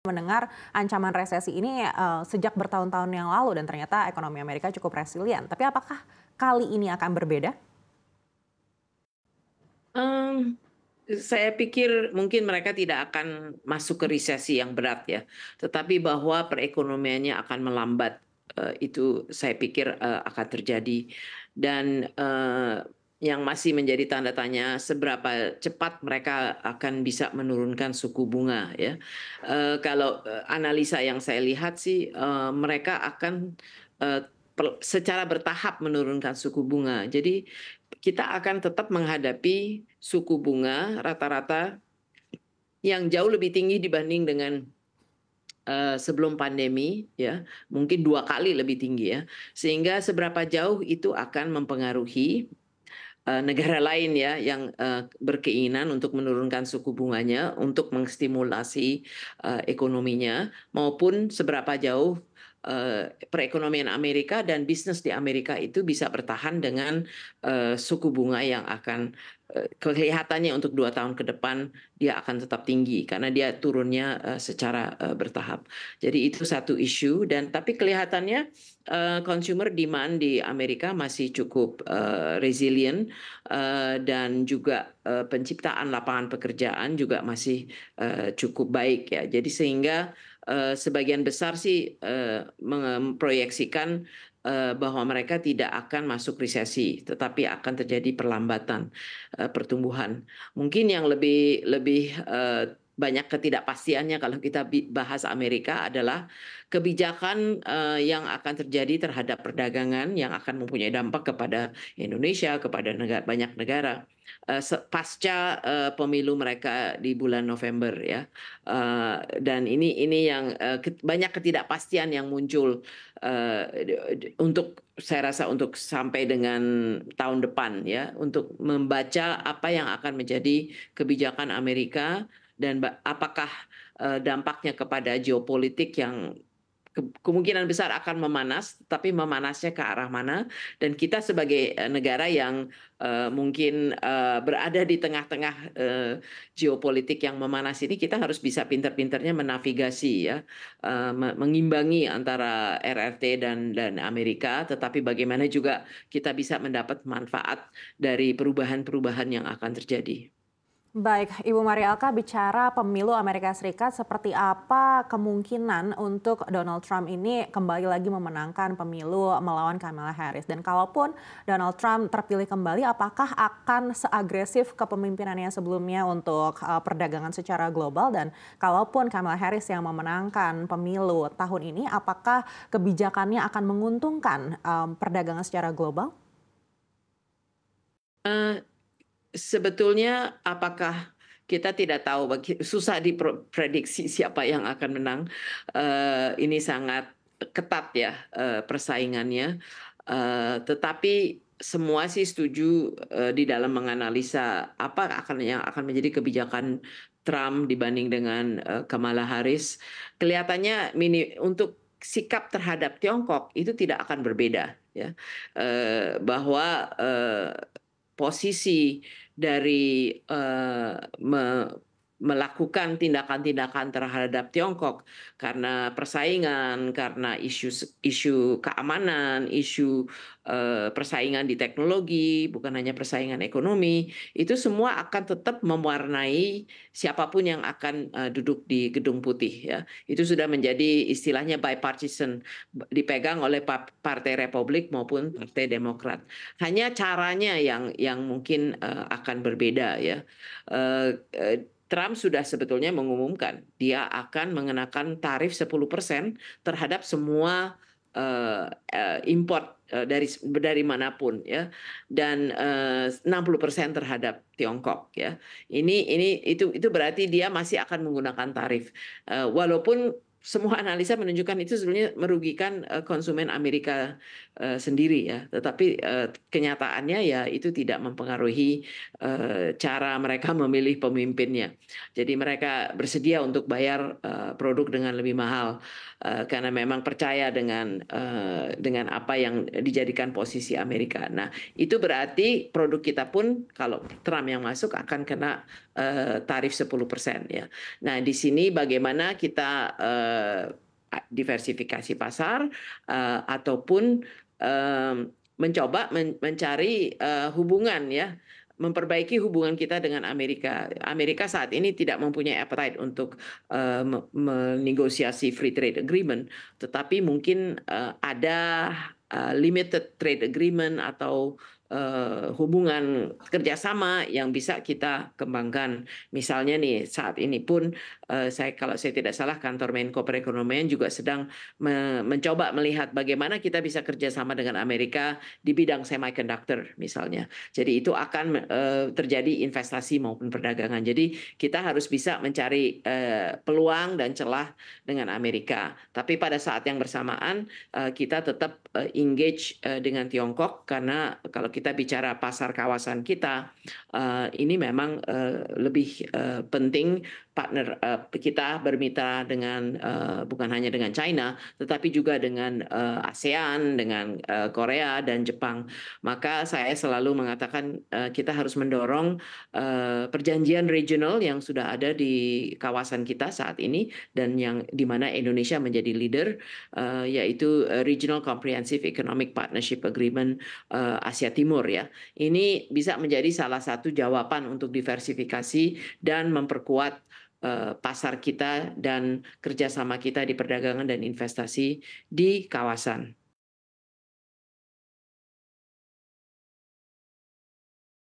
mendengar ancaman resesi ini sejak bertahun-tahun yang lalu dan ternyata ekonomi Amerika cukup resilient. Tapi apakah kali ini akan berbeda? Mmm, saya pikir mungkin mereka tidak akan masuk ke resesi yang berat ya, tetapi bahwa perekonomiannya akan melambat, itu saya pikir, akan terjadi. Dan, yang masih menjadi tanda tanya seberapa cepat mereka akan bisa menurunkan suku bunga ya. Kalau, analisa yang saya lihat sih, mereka akan, secara bertahap menurunkan suku bunga. Jadi kita akan tetap menghadapi suku bunga rata-rata yang jauh lebih tinggi dibanding dengan, sebelum pandemi ya, mungkin 2 kali lebih tinggi ya. Sehingga seberapa jauh itu akan mempengaruhi, negara lain ya yang, berkeinginan untuk menurunkan suku bunganya untuk menstimulasi, ekonominya, maupun seberapa jauh, perekonomian Amerika dan bisnis di Amerika itu bisa bertahan dengan, suku bunga yang akan, kelihatannya untuk 2 tahun ke depan dia akan tetap tinggi karena dia turunnya, secara, bertahap. Jadi itu satu isu dan tapi kelihatannya, consumer demand di Amerika masih cukup, resilient, dan juga, penciptaan lapangan pekerjaan juga masih, cukup baik ya. Jadi sehingga, sebagian besar sih, memproyeksikan, bahwa mereka tidak akan masuk resesi, tetapi akan terjadi perlambatan, pertumbuhan. Mungkin yang lebih lebih, banyak ketidakpastiannya kalau kita bahas Amerika adalah kebijakan, yang akan terjadi terhadap perdagangan yang akan mempunyai dampak kepada Indonesia, kepada banyak negara, pasca, pemilu mereka di bulan November ya. Dan ini yang, banyak ketidakpastian yang muncul, untuk saya rasa untuk sampai dengan tahun depan ya, untuk membaca apa yang akan menjadi kebijakan Amerika dan apakah, dampaknya kepada geopolitik yang kemungkinan besar akan memanas, tapi memanasnya ke arah mana, dan kita sebagai, negara yang, mungkin, berada di tengah-tengah, geopolitik yang memanas ini, kita harus bisa pintar-pintarnya menavigasi ya, mengimbangi antara RRT dan Amerika, tetapi bagaimana juga kita bisa mendapat manfaat dari perubahan-perubahan yang akan terjadi. Baik, Ibu Marialka bicara pemilu Amerika Serikat, seperti apa kemungkinan untuk Donald Trump ini kembali lagi memenangkan pemilu melawan Kamala Harris? Dan kalaupun Donald Trump terpilih kembali, apakah akan seagresif kepemimpinannya sebelumnya untuk perdagangan secara global? Dan kalaupun Kamala Harris yang memenangkan pemilu tahun ini, apakah kebijakannya akan menguntungkan perdagangan secara global? Eee Sebetulnya apakah kita tidak tahu, susah diprediksi siapa yang akan menang. Ini sangat ketat ya, persaingannya. Tetapi semua sih setuju, di dalam menganalisa apa yang akan menjadi kebijakan Trump dibanding dengan, Kamala Harris. Kelihatannya untuk sikap terhadap Tiongkok itu tidak akan berbeda ya, bahwa, posisi dari, melakukan tindakan-tindakan terhadap Tiongkok karena persaingan, karena isu keamanan, isu, persaingan di teknologi, bukan hanya persaingan ekonomi, itu semua akan tetap mewarnai siapapun yang akan, duduk di Gedung Putih ya. Itu sudah menjadi istilahnya bipartisan, dipegang oleh Partai Republik maupun Partai Demokrat. Hanya caranya yang mungkin, akan berbeda ya. Trump sudah sebetulnya mengumumkan dia akan mengenakan tarif 10% terhadap semua, import, dari manapun ya, dan, 60% terhadap Tiongkok ya. Itu berarti dia masih akan menggunakan tarif, walaupun semua analisa menunjukkan itu sebenarnya merugikan, konsumen Amerika, sendiri ya, tetapi, kenyataannya ya itu tidak mempengaruhi, cara mereka memilih pemimpinnya. Jadi mereka bersedia untuk bayar, produk dengan lebih mahal, karena memang percaya dengan apa yang dijadikan posisi Amerika. Nah, itu berarti produk kita pun kalau Trump yang masuk akan kena, tarif 10% ya. Nah, di sini bagaimana kita diversifikasi pasar ataupun mencoba mencari hubungan ya, memperbaiki hubungan kita dengan Amerika. Amerika saat ini tidak mempunyai appetite untuk menegosiasi free trade agreement, tetapi mungkin ada limited trade agreement atau hubungan kerjasama yang bisa kita kembangkan. Misalnya nih saat ini pun kalau saya tidak salah kantor Menko Perekonomian juga sedang mencoba melihat bagaimana kita bisa kerjasama dengan Amerika di bidang semiconductor misalnya. Jadi itu akan terjadi investasi maupun perdagangan. Jadi kita harus bisa mencari peluang dan celah dengan Amerika. Tapi pada saat yang bersamaan kita tetap engage dengan Tiongkok, karena kalau kita bicara pasar kawasan kita, ini memang lebih penting partner kita bermitra dengan bukan hanya dengan China, tetapi juga dengan ASEAN, dengan Korea dan Jepang. Maka saya selalu mengatakan kita harus mendorong perjanjian regional yang sudah ada di kawasan kita saat ini dan yang di mana Indonesia menjadi leader, yaitu Regional Comprehensive Economic Partnership Agreement Asia Timur ya. Ini bisa menjadi salah satu jawaban untuk diversifikasi dan memperkuat pasar kita dan kerjasama kita di perdagangan dan investasi di kawasan.